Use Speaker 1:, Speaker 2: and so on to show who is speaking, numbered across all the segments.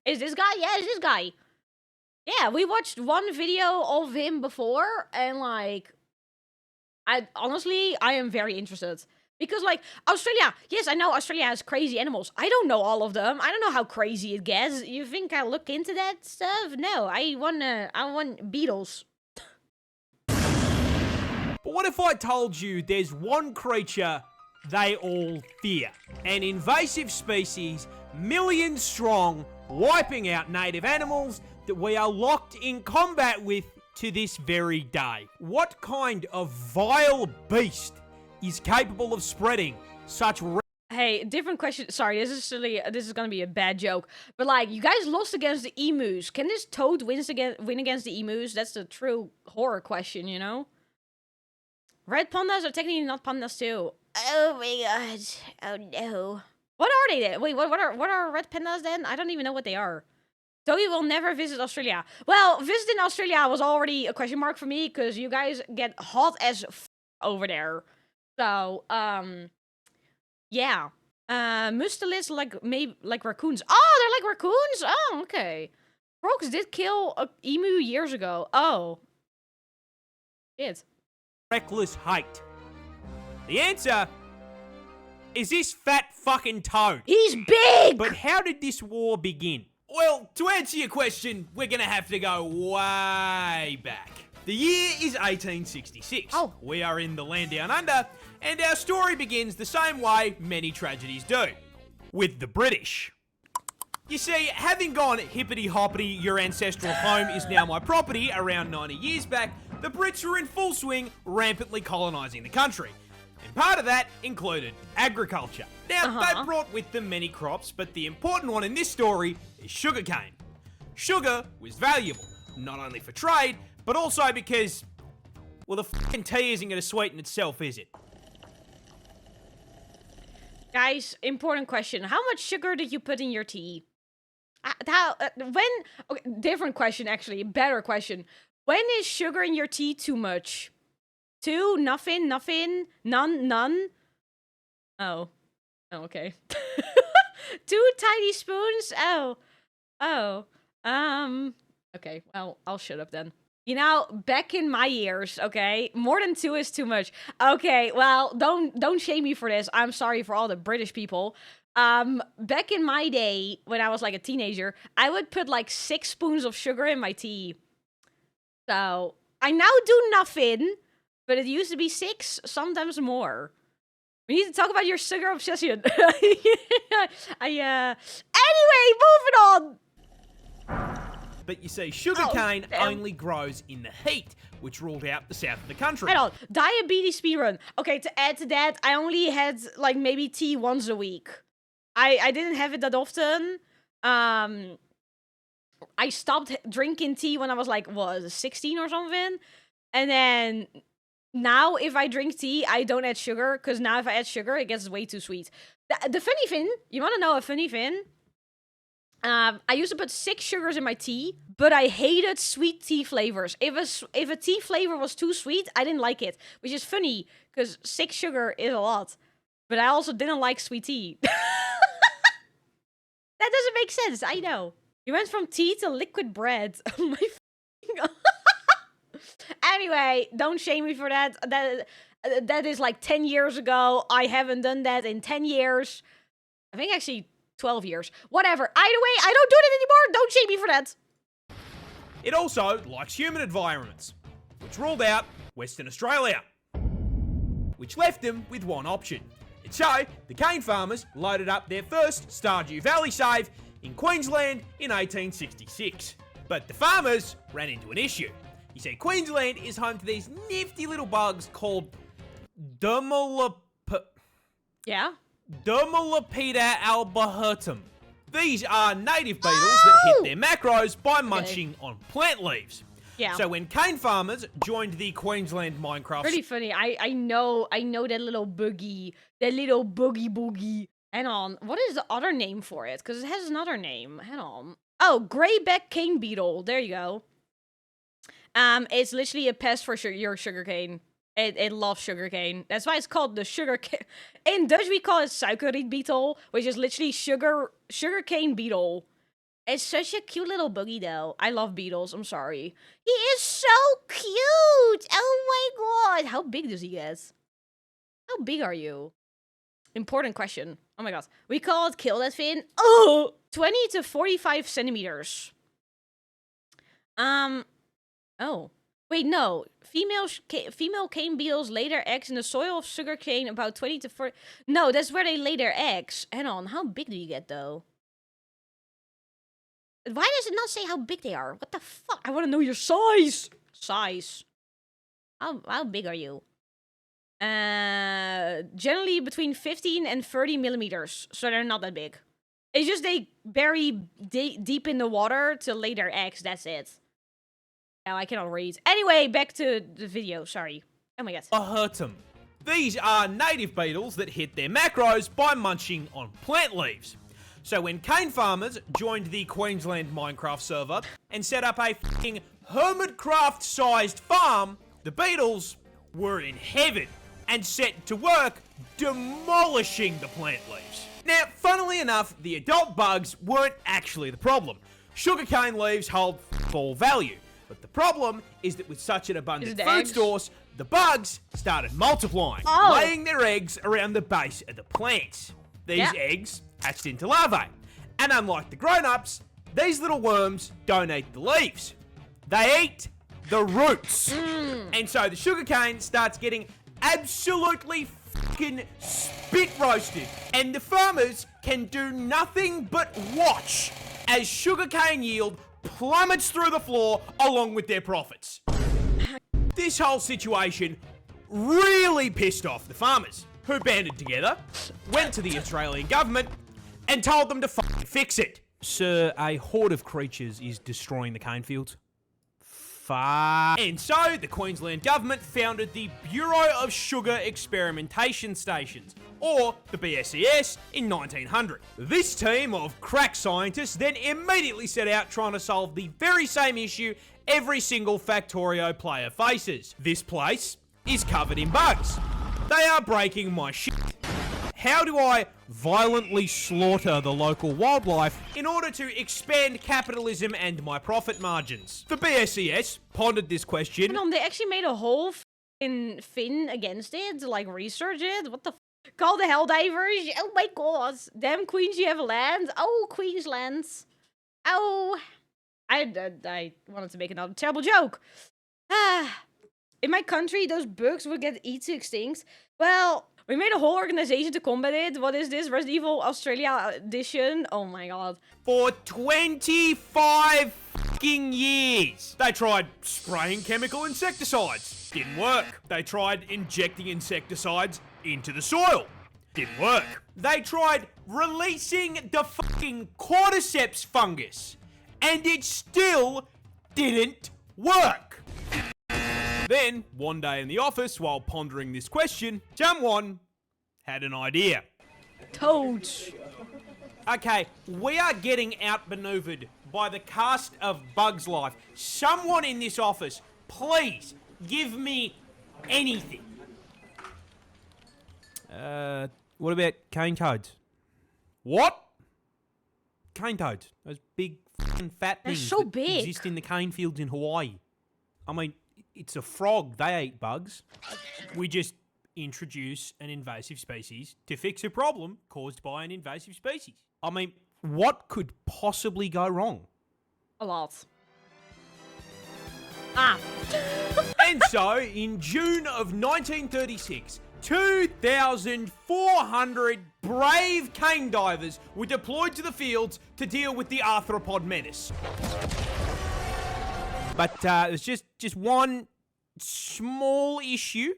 Speaker 1: Is this guy? Yeah, it's this guy. Yeah, we watched one video of him before, and like, I am very interested. Because, like, Australia, yes, I know Australia has crazy animals. I don't know all of them. I don't know how crazy it gets. You think I look into that stuff? No, I want beetles.
Speaker 2: But what if I told you there's one creature they all fear? An invasive species, millions strong, wiping out native animals that we are locked in combat with to this very day. What kind of vile beast is capable of spreading such...
Speaker 1: Hey, different question. Sorry, this is gonna be a bad joke. But like, you guys lost against the emus. Can this toad win against the emus? That's the true horror question, you know? Red pandas are technically not pandas too. Oh my god. Oh no. What are they then? Wait, what are red pandas then? I don't even know what they are. Toby will never visit Australia. Well, visiting Australia was already a question mark for me, because you guys get hot as over there. So, yeah. Mustelids like raccoons. Oh, they're like raccoons? Oh, okay. Frogs did kill a emu years ago. Oh. Shit.
Speaker 2: Reckless hate? The answer is this fat fucking toad.
Speaker 1: He's big!
Speaker 2: But how did this war begin? Well, to answer your question, we're gonna have to go way back. The year is 1866.
Speaker 1: Oh.
Speaker 2: We are in the land down under, and our story begins the same way many tragedies do. With the British. You see, having gone hippity-hoppity, your ancestral home is now my property around 90 years back, the Brits were in full swing, rampantly colonising the country. And part of that included agriculture. Now, they brought with them many crops, but the important one in this story is sugarcane. Sugar was valuable, not only for trade, but also because, well, the fucking tea isn't going to sweeten itself, is it?
Speaker 1: Guys, important question. How much sugar did you put in your tea? Okay, different question, actually. Better question. When is sugar in your tea too much? 2? Nothing? Nothing? None? Oh. Oh, okay. 2 tiny spoons? Oh. Okay, well, I'll shut up then. You know, back in my years, okay, more than 2 is too much. Okay, well, don't shame me for this. I'm sorry for all the British people. Back in my day, when I was like a teenager, I would put like 6 spoons of sugar in my tea. So, I now do nothing, but it used to be 6, sometimes more. We need to talk about your sugar obsession. Anyway, moving on!
Speaker 2: But you see, sugarcane only grows in the heat, which ruled out the south of the country.
Speaker 1: Hold on. Diabetes speedrun. Okay, to add to that, I only had, like, maybe tea once a week. I didn't have it that often. I stopped drinking tea when I was, like, 16 or something? And then, now, if I drink tea, I don't add sugar, because now if I add sugar, it gets way too sweet. The funny thing, you want to know a funny thing? I used to put 6 sugars in my tea, but I hated sweet tea flavors. If a tea flavor was too sweet, I didn't like it. Which is funny, because 6 sugar is a lot. But I also didn't like sweet tea. That doesn't make sense, I know. You went from tea to liquid bread. Oh my f***ing... Anyway, don't shame me for that. That is like 10 years ago. I haven't done that in 10 years. I think actually 12 years. Whatever. Either way, I don't do it anymore. Don't shame me for that.
Speaker 2: It also likes humid environments, which ruled out Western Australia, which left them with one option. And so, the cane farmers loaded up their first Stardew Valley save in Queensland in 1866. But the farmers ran into an issue. You see, Queensland is home to these nifty little bugs called Dermalopida albahertum. These are native beetles that hit their macros by munching on plant leaves.
Speaker 1: Yeah.
Speaker 2: So when cane farmers joined the Queensland Minecraft...
Speaker 1: Pretty funny. I know that little boogie. That little boogie. Hang on. What is the other name for it? Because it has another name. Hang on. Oh, greyback cane beetle. There you go. It's literally a pest for your sugarcane. It loves sugarcane. That's why it's called the sugarcane. In Dutch, we call it suikerriet beetle, which is literally sugarcane beetle. It's such a cute little boogie, though. I love beetles. I'm sorry. He is so cute. Oh my god. How big does he get? How big are you? Important question. Oh my god. We call it kill that fin. Oh! 20 to 45 centimeters. Oh. Wait, no. Female cane beetles lay their eggs in the soil of sugarcane about 20 to 40. No, that's where they lay their eggs. Hang on. How big do you get, though? Why does it not say how big they are? What the fuck? I want to know your size. Size. How big are you? Generally between 15 and 30 millimeters. So they're not that big. It's just they bury deep in the water to lay their eggs. That's it. Now I cannot read. Anyway, back to the video. Sorry. Oh my god.
Speaker 2: Ahertum. These are native beetles that hit their macros by munching on plant leaves. So when cane farmers joined the Queensland Minecraft server and set up a f***ing Hermitcraft-sized farm, the beetles were in heaven and set to work demolishing the plant leaves. Now, funnily enough, the adult bugs weren't actually the problem. Sugarcane leaves hold f***all value. But the problem is that with such an abundant food
Speaker 1: eggs?
Speaker 2: source, the bugs started multiplying, laying their eggs around the base of the plants. These eggs hatched into larvae. And unlike the grown-ups, these little worms don't eat the leaves. They eat the roots. And so the sugarcane starts getting absolutely fucking spit roasted. And the farmers can do nothing but watch as sugarcane yield plummets through the floor along with their profits. This whole situation really pissed off the farmers, who banded together, went to the Australian government, and told them to fucking fix it. Sir, a horde of creatures is destroying the cane fields. Fuck. And so, the Queensland government founded the Bureau of Sugar Experimentation Stations, or the BSES, in 1900. This team of crack scientists then immediately set out trying to solve the very same issue every single Factorio player faces. This place is covered in bugs. They are breaking my shit. How do I violently slaughter the local wildlife in order to expand capitalism and my profit margins? The BSES pondered this question.
Speaker 1: They actually made a whole f***ing fin against it to, like, research it? What the f***? Call the Helldivers? Oh my god. Damn Queens, you have a land. Oh, Queensland. Oh. I wanted to make another terrible joke. In my country, those bugs would get eaten to extinct. Well, we made a whole organization to combat it. What is this? Resident Evil Australia edition? Oh my god.
Speaker 2: For 25 fucking years. They tried spraying chemical insecticides. Didn't work. They tried injecting insecticides into the soil. Didn't work. They tried releasing the fucking cordyceps fungus. And it still didn't work. Then, one day in the office, while pondering this question, someone had an idea.
Speaker 1: Toads.
Speaker 2: Okay, we are getting outmaneuvered by the cast of Bugs Life. Someone in this office, please, give me anything. What about cane toads? What? Cane toads. Those big fucking fat
Speaker 1: They're
Speaker 2: things
Speaker 1: so
Speaker 2: that
Speaker 1: big.
Speaker 2: exist in the cane fields in Hawaii. I mean, it's a frog. They eat bugs. We just introduce an invasive species to fix a problem caused by an invasive species. I mean, what could possibly go wrong?
Speaker 1: A lot.
Speaker 2: And so, in June of 1936, 2,400 brave cane divers were deployed to the fields to deal with the arthropod menace. But there's just one small issue.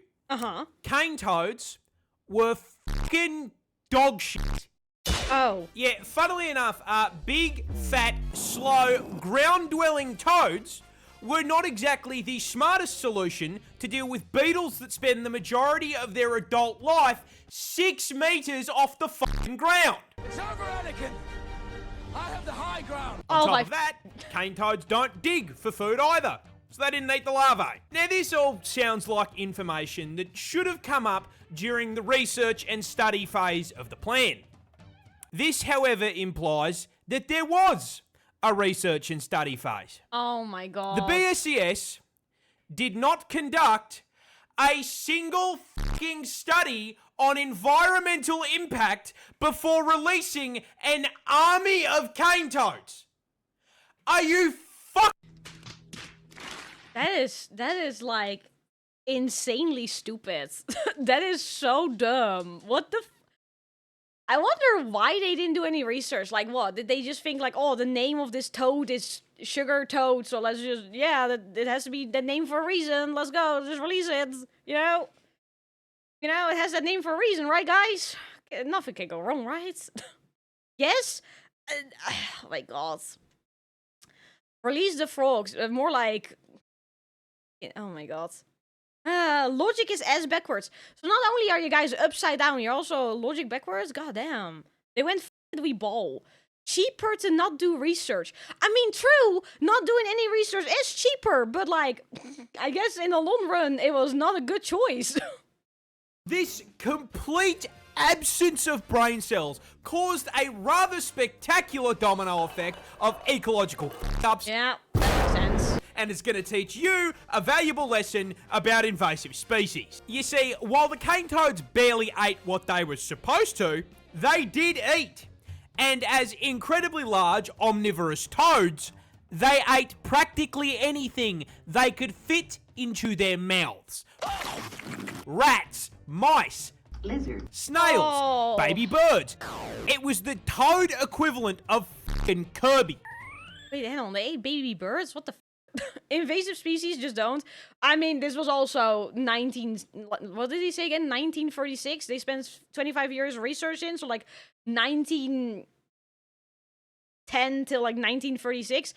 Speaker 2: Cane toads were fucking dog shit.
Speaker 1: Oh.
Speaker 2: Yeah, funnily enough, big, fat, slow, ground-dwelling toads were not exactly the smartest solution to deal with beetles that spend the majority of their adult life 6 meters off the fucking ground.
Speaker 3: It's over, Anakin! I have the high ground!
Speaker 2: On top of that, cane toads don't dig for food either, so they didn't eat the larvae. Now this all sounds like information that should have come up during the research and study phase of the plan. This, however, implies that there was a research and study phase.
Speaker 1: Oh my god.
Speaker 2: The BSCS did not conduct a single fucking study on environmental impact before releasing an army of cane toads. Are you
Speaker 1: That is like insanely stupid. That is so dumb. What the I wonder why they didn't do any research. Like, what? Did they just think, like, oh, the name of this toad is sugar toad, so let's just, yeah, it has to be that name for a reason. Let's go, just release it, you know? You know, it has that name for a reason, right, guys? Nothing can go wrong, right? Yes? Oh my god. Release the frogs. More like... Oh my god. Logic is ass backwards. So not only are you guys upside down, you're also logic backwards? God damn. They went we ball. Cheaper to not do research. I mean, true, not doing any research is cheaper, but like, I guess in the long run, it was not a good choice.
Speaker 2: This complete absence of brain cells caused a rather spectacular domino effect of ecological f***ups.
Speaker 1: Yeah, that makes sense.
Speaker 2: And it's going to teach you a valuable lesson about invasive species. You see, while the cane toads barely ate what they were supposed to, they did eat. And as incredibly large omnivorous toads, they ate practically anything they could fit into their mouths. Rats, mice,
Speaker 4: Lizard.
Speaker 2: snails, baby birds. It was the toad equivalent of f***ing Kirby.
Speaker 1: Wait, hang on, they ate baby birds? What the invasive species just don't. I mean, this was also what did he say again? 1946? They spent 25 years researching, so like 1910 till like 1946.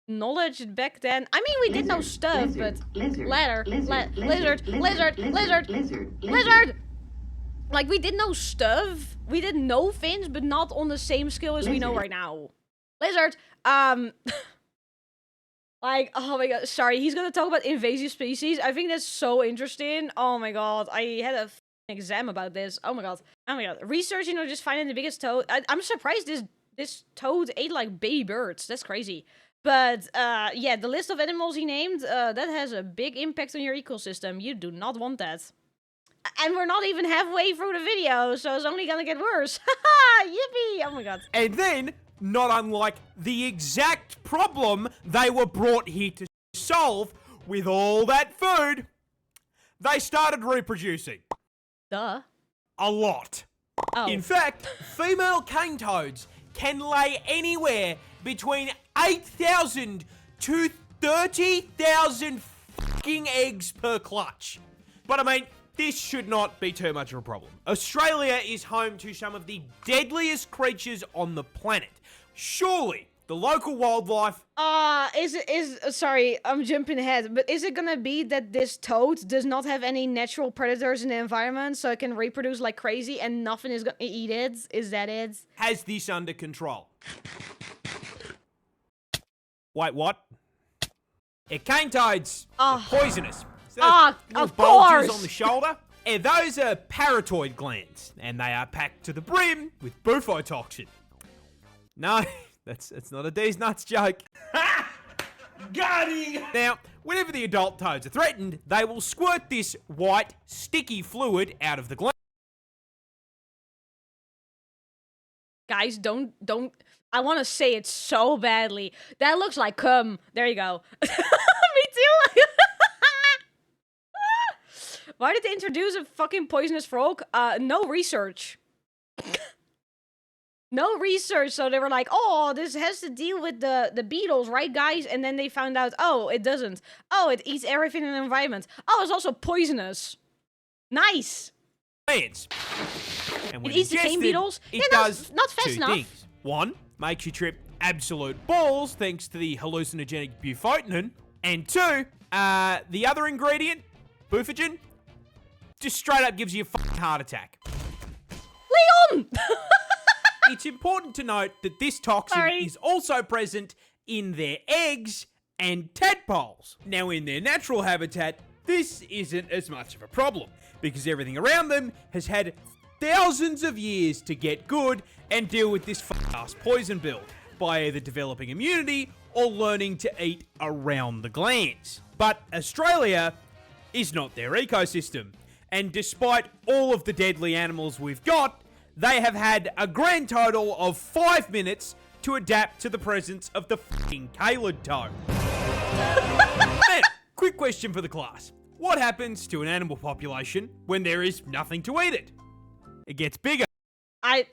Speaker 1: Knowledge back then. I mean, we did know stuff, but lizard. Like, we did know stuff. We did know things, but not on the same scale as we know right now. Lizard. Like, oh my god, sorry, he's gonna talk about invasive species. I think that's so interesting. Oh my god, I had a exam about this. Oh my god. Researching or just finding the biggest toad. I'm surprised this toad ate like baby birds. That's crazy. But yeah, the list of animals he named, that has a big impact on your ecosystem. You do not want that. And we're not even halfway through the video, so it's only gonna get worse. Haha, yippee! Oh my god.
Speaker 2: And then, not unlike the exact problem they were brought here to solve with all that food, they started reproducing.
Speaker 1: Duh.
Speaker 2: A lot.
Speaker 1: Oh.
Speaker 2: In fact, female cane toads can lay anywhere between 8,000 to 30,000 fucking eggs per clutch. But I mean, this should not be too much of a problem. Australia is home to some of the deadliest creatures on the planet. Surely, the local wildlife...
Speaker 1: sorry, I'm jumping ahead, but is it gonna be that this toad does not have any natural predators in the environment, so it can reproduce like crazy and nothing is gonna eat it? Is that it?
Speaker 2: has this under control. Wait, what? Cane toads are poisonous. So
Speaker 1: of
Speaker 2: bulges
Speaker 1: course!
Speaker 2: on the shoulder. And those are parotid glands, and they are packed to the brim with bufotoxin. No, that's not a D's nuts joke. Got him! Now, whenever the adult toads are threatened, they will squirt this white, sticky fluid out of the gland.
Speaker 1: Guys, don't. I want to say it so badly. That looks like cum. There you go. Me too. Why did they introduce a fucking poisonous frog? No research. No research, so they were like, oh, this has to deal with the beetles, right, guys? And then they found out, oh, it doesn't. Oh, it eats everything in the environment. Oh, it's also poisonous. Nice.
Speaker 2: And when
Speaker 1: It eats the cane
Speaker 2: ingested,
Speaker 1: beetles?
Speaker 2: It
Speaker 1: Yeah,
Speaker 2: does
Speaker 1: not fast
Speaker 2: two
Speaker 1: enough.
Speaker 2: things. One, makes you trip absolute balls thanks to the hallucinogenic bufotenin. And two, the other ingredient, bufogen, just straight up gives you a fucking heart attack.
Speaker 1: Leon!
Speaker 2: It's important to note that this toxin is also present in their eggs and tadpoles. Now, in their natural habitat, this isn't as much of a problem because everything around them has had thousands of years to get good and deal with this f***ass poison build by either developing immunity or learning to eat around the glands. But Australia is not their ecosystem, and despite all of the deadly animals we've got, they have had a grand total of 5 minutes to adapt to the presence of the f***ing Calid toad. Now, quick question for the class. What happens to an animal population when there is nothing to eat it? It gets bigger.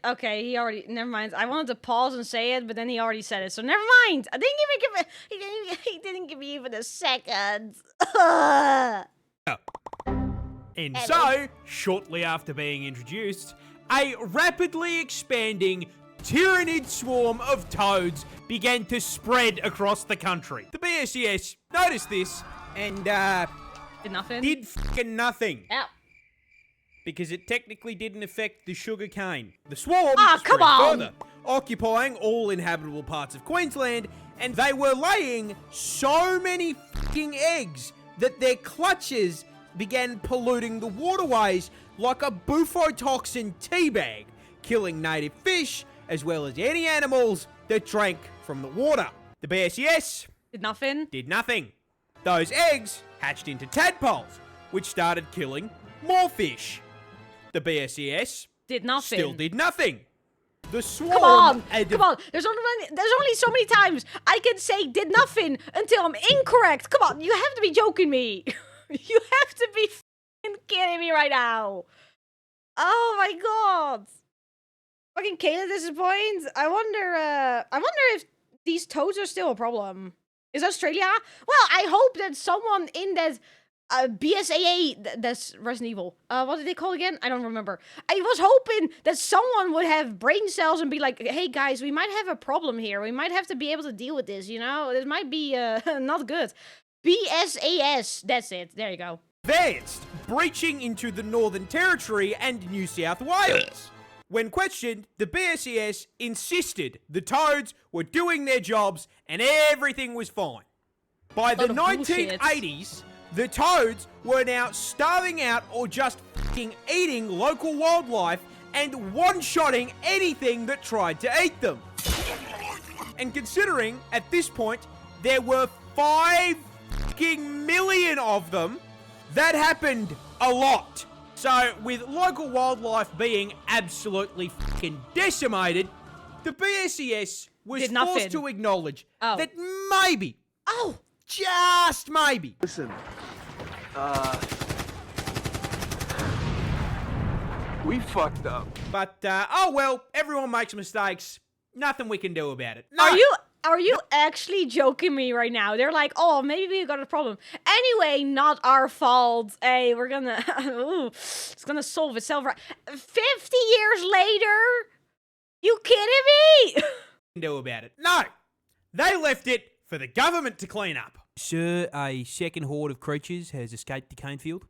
Speaker 1: Okay, he already, never mind. I wanted to pause and say it, but then he already said it, so never mind. I didn't even give it, he didn't give me even a second.
Speaker 2: And so, shortly after being introduced, a rapidly expanding tyrannid swarm of toads began to spread across the country. The BSES noticed this and,
Speaker 1: Did nothing?
Speaker 2: did f***ing nothing.
Speaker 1: Yep.
Speaker 2: Because it technically didn't affect the sugar cane. The swarm
Speaker 1: Ah,
Speaker 2: spread
Speaker 1: come on!
Speaker 2: further, occupying all inhabitable parts of Queensland, and they were laying so many f***ing eggs that their clutches began polluting the waterways like a bufotoxin teabag, killing native fish as well as any animals that drank from the water. The BSES
Speaker 1: Did nothing?
Speaker 2: did nothing. Those eggs hatched into tadpoles, which started killing more fish. The BSES
Speaker 1: Did nothing.
Speaker 2: still did nothing. The swarm...
Speaker 1: Come on!
Speaker 2: had
Speaker 1: Come on! There's only so many times I can say did nothing until I'm incorrect. Come on, you have to be joking me. You have to be f***ing kidding me right now. Oh my god. Fucking Kayla disappoints. I wonder if these toads are still a problem. Is Australia? Well, I hope that someone in that BSAA, that's Resident Evil. What did they call it again? I don't remember. I was hoping that someone would have brain cells and be like, hey guys, we might have a problem here. We might have to be able to deal with this, you know? This might be not good. BSAS, that's it. There you go.
Speaker 2: advanced, breaching into the Northern Territory and New South Wales. When questioned, the BSES insisted the toads were doing their jobs and everything was fine. By the
Speaker 1: Lot of bullshit.
Speaker 2: 1980s, the toads were now starving out or just fucking eating local wildlife and one-shotting anything that tried to eat them. And considering, at this point, there were 5 fucking million of them, that happened a lot. So, with local wildlife being absolutely fucking decimated, the BSES was
Speaker 1: Did nothing.
Speaker 2: forced to acknowledge
Speaker 1: Oh.
Speaker 2: that maybe,
Speaker 1: Oh!
Speaker 2: just maybe,
Speaker 3: Listen, we fucked up.
Speaker 2: but, oh well, everyone makes mistakes. Nothing we can do about it. No.
Speaker 1: Are you actually joking me right now? They're like, oh, maybe we got a problem. Anyway, not our fault. Hey, we're gonna, ooh, it's gonna solve itself right. 50 years later? You kidding me?
Speaker 2: do about it? No. They left it for the government to clean up. Sir, a second horde of creatures has escaped the cane field.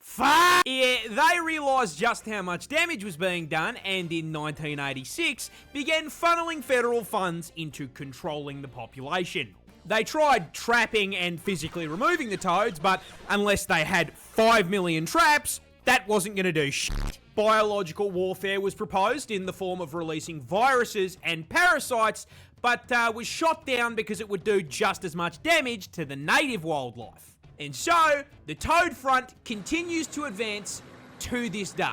Speaker 2: Fuck! Yeah, they realised just how much damage was being done and in 1986 began funneling federal funds into controlling the population. They tried trapping and physically removing the toads, but unless they had 5 million traps, that wasn't going to do shit. Biological warfare was proposed in the form of releasing viruses and parasites, but was shot down because it would do just as much damage to the native wildlife. And so, the toad front continues to advance to this day.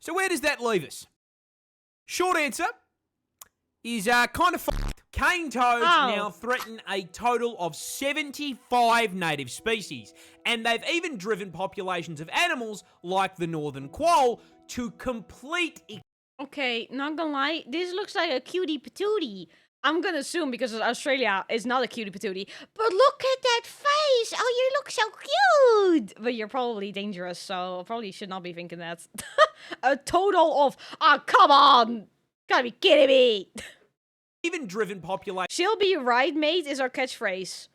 Speaker 2: So where does that leave us? Short answer is kind of fucked. Cane toads now threaten a total of 75 native species, and they've even driven populations of animals like the northern quoll to complete...
Speaker 1: Okay, not gonna lie, this looks like a cutie patootie. I'm gonna assume because Australia is not a cutie patootie. But look at that face! Oh, you look so cute! But you're probably dangerous, so probably should not be thinking that. A total of... Oh, come on! Gotta be kidding me!
Speaker 2: Even driven population...
Speaker 1: She'll be right, mate, is our catchphrase.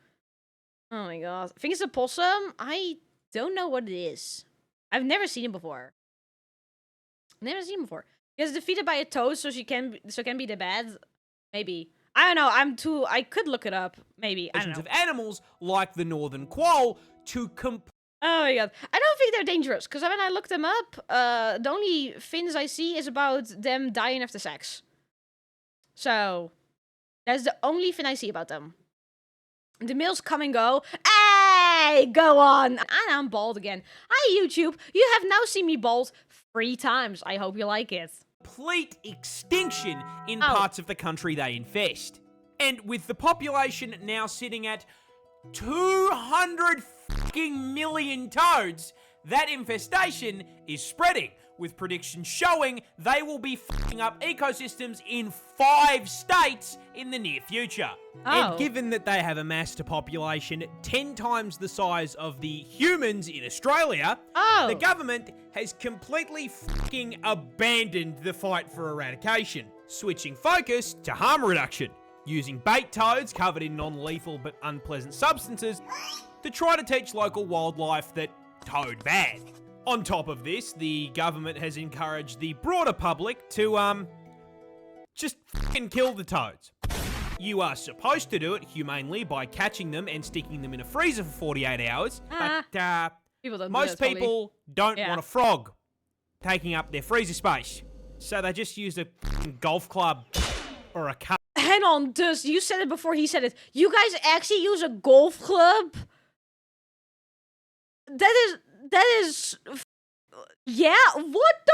Speaker 1: Oh my god. I think it's a possum? I don't know what it is. I've never seen it before. Never seen it before. It's defeated by a toad, so she can be the bad... Maybe. I don't know. I could look it up. Maybe. I don't know.
Speaker 2: of animals like the northern quoll to
Speaker 1: Oh my god. I don't think they're dangerous, because when I look them up, the only fins I see is about them dying after sex. So, that's the only thing I see about them. The males come and go. Hey, go on. And I'm bald again. Hi, YouTube. You have now seen me bald 3 times. I hope you like it.
Speaker 2: Complete extinction in parts of the country they infest. And with the population now sitting at 200 fucking million toads, that infestation is spreading, with predictions showing they will be fucking up ecosystems in 5 states in the near future. And given that they have amassed a population 10 times the size of the humans in Australia, the government has completely fucking abandoned the fight for eradication, switching focus to harm reduction, using bait toads covered in non-lethal but unpleasant substances to try to teach local wildlife that toad bad. On top of this, the government has encouraged the broader public to, just fucking kill the toads. You are supposed to do it humanely by catching them and sticking them in a freezer for 48 hours, but, most people don't want a frog taking up their freezer space, so they just use a golf club or a cup.
Speaker 1: Hang on, dus, you said it before he said it. You guys actually use a golf club? That is, yeah, what the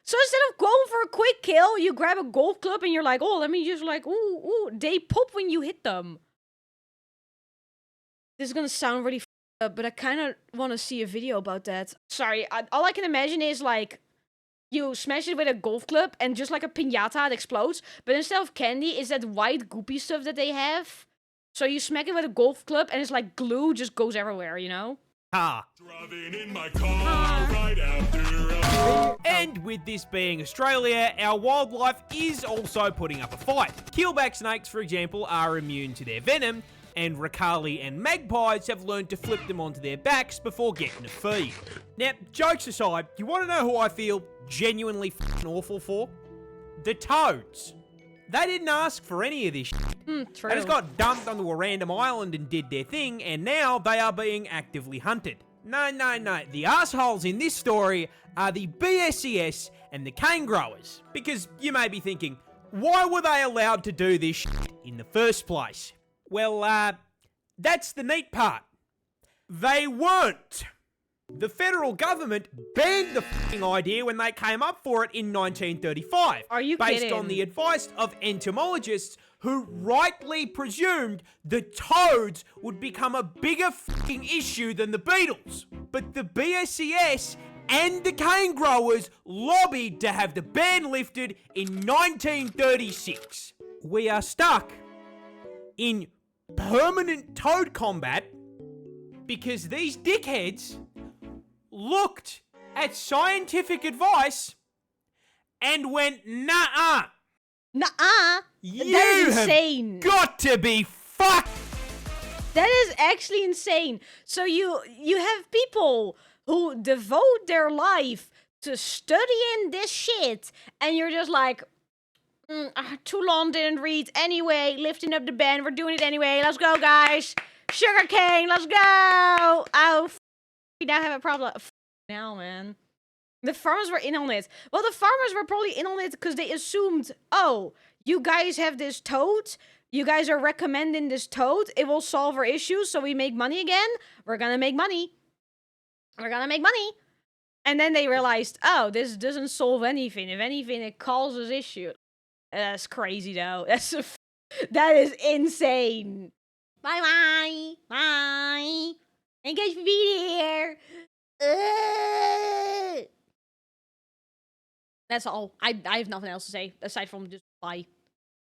Speaker 1: So instead of going for a quick kill, you grab a golf club and you're like, oh, let me just like, ooh, they pop when you hit them. This is gonna sound really up, but I kind of want to see a video about that. Sorry, all I can imagine is like, you smash it with a golf club and just like a piñata, it explodes. But instead of candy, it's that white goopy stuff that they have. So you smack it with a golf club and it's like glue just goes everywhere, you know?
Speaker 4: Driving in my car right after
Speaker 2: And with this being Australia, our wildlife is also putting up a fight. Keelback snakes, for example, are immune to their venom, and Ricali and magpies have learned to flip them onto their backs before getting a feed. Now, jokes aside, you want to know who I feel genuinely fucking awful for? The toads. They didn't ask for any of this shit.
Speaker 1: True.
Speaker 2: They just got dumped onto a random island and did their thing, and now they are being actively hunted. No. The assholes in this story are the BSES and the cane growers. Because you may be thinking, why were they allowed to do this shit in the first place? Well, that's the neat part. They weren't. The federal government banned the fucking idea when they came up for it in 1935.
Speaker 1: Are you
Speaker 2: based
Speaker 1: kidding?
Speaker 2: on the advice of entomologists who rightly presumed the toads would become a bigger fucking issue than the beetles. But the BSES and the cane growers lobbied to have the ban lifted in 1936. We are stuck in permanent toad combat because these dickheads looked at scientific advice and went, nah-uh.
Speaker 1: Nuh-uh.
Speaker 2: You
Speaker 1: That is insane.
Speaker 2: have got to be fucked.
Speaker 1: That is actually insane. So you have people who devote their life to studying this shit, and you're just like, too long, didn't read. Anyway, lifting up the ban, we're doing it anyway. Let's go, guys. Sugarcane, let's go. Oh, we now have a problem. Now, man. The farmers were in on it. Well, the farmers were probably in on it because they assumed, oh, you guys have this toad. You guys are recommending this toad. It will solve our issues, so we make money again. We're gonna make money. We're gonna make money. And then they realized, oh, this doesn't solve anything. If anything, it causes issue. That's crazy, though. That is insane. Bye-bye. Bye. Thank you guys for being here. That's all. I have nothing else to say aside from just bye.